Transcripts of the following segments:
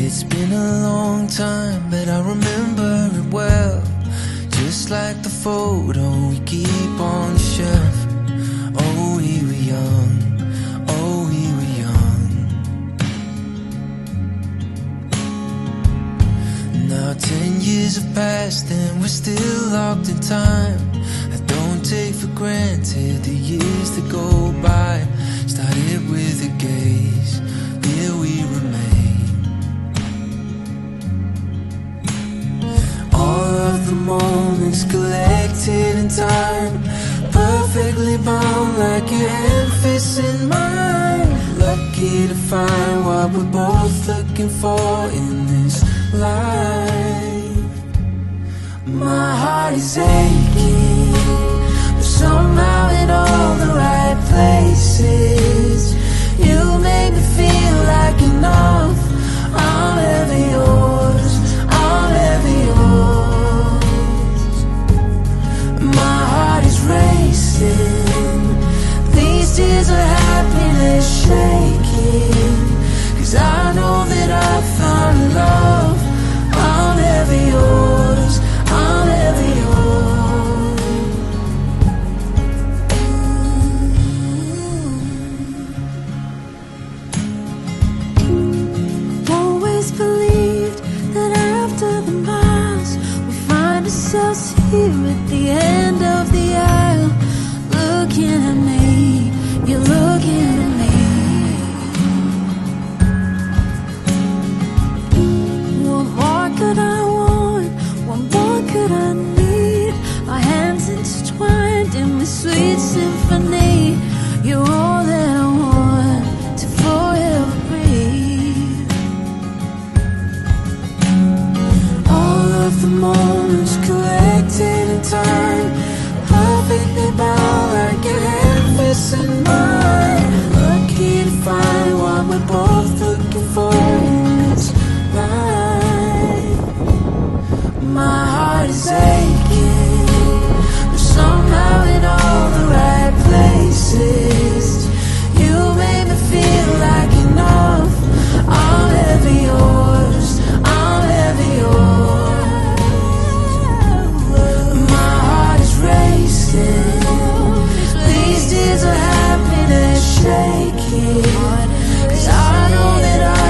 It's been a long time, but I remember it well, just like the photo we keep on the shelf. Oh, we were young, oh, we were young. Now 10 years have passed and we're still locked in time. I don't take for granted the years that go by. Started with a gaze, here we remain. All of the moments collected in time, perfectly bound like your hand fists in mine. Lucky to find what we're both looking for in this life. My heart is aching, but somehow in all the right places. You make me feel like enough. I'm ever yours, I'm ever yours. My heart is racing, these tears of happiness shaking, 'cause I know that I found love. I'm ever yours, I'm ever yours. Always believed that after the miles we find ourselves here at the end of the aisle. Looking at me, you're looking at me. What more could I want? What more could I need? Our hands intertwined in this sweet symphony. You're all that I want to forever breathe. All of the moments collected in time, perfectly bound like your hand fists in mine. Lucky to find what we're both looking for in this life. My heart is aching, but somehow in all the right places. You made me feel like enough. I'm ever yours, I'm ever yours. My heart is racing, these tears of happiness shaking, 'cause I know that I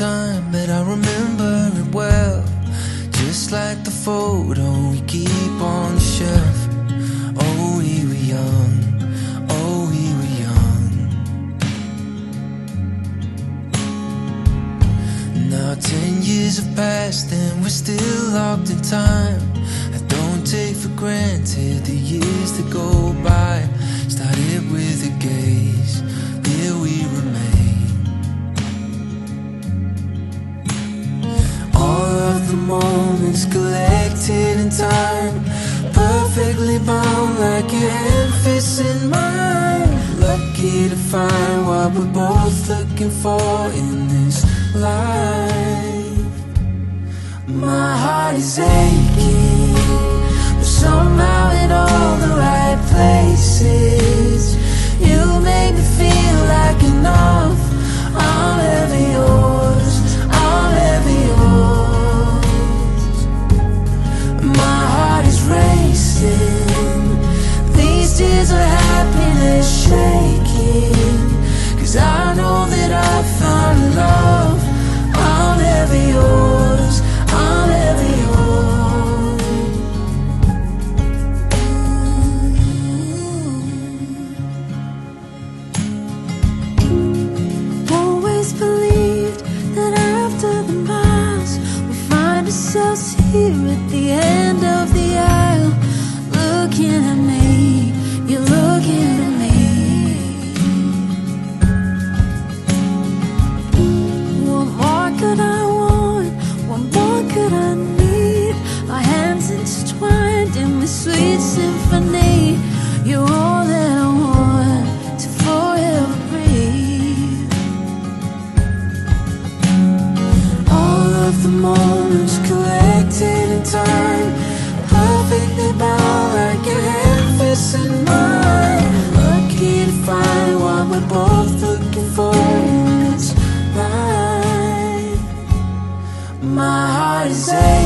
time, but I remember it well. Just like the photo we keep on the shelf. Oh, we were young, oh, we were young. Now 10 years have passed and we're still locked in time. I don't take for granted the years that go by. Started with a gaze, here we remain. All of the moments collected in time, perfectly bound like your hand fits in mine. Lucky to find what we're both looking for in this life. My heart is aching, but somehow in all the right places. You make me feel like enough. I'll ever yours, I'll ever yours. My heart is racing, these tears of happiness shaking, 'cause I know that I found love. I'll ever yours, I'll ever yours. Always believed that after the miles we find ourselves here at the end of the aisle. Looking at me, you're looking at me. What more could I want? What more could I need? Our hands intertwined in this sweet symphony. You're all that I want to forever breathe. All of the moments collected in time, perfectly bound like your hand fits in mine. Lucky to find what we're both looking for in this life. My heart is aching.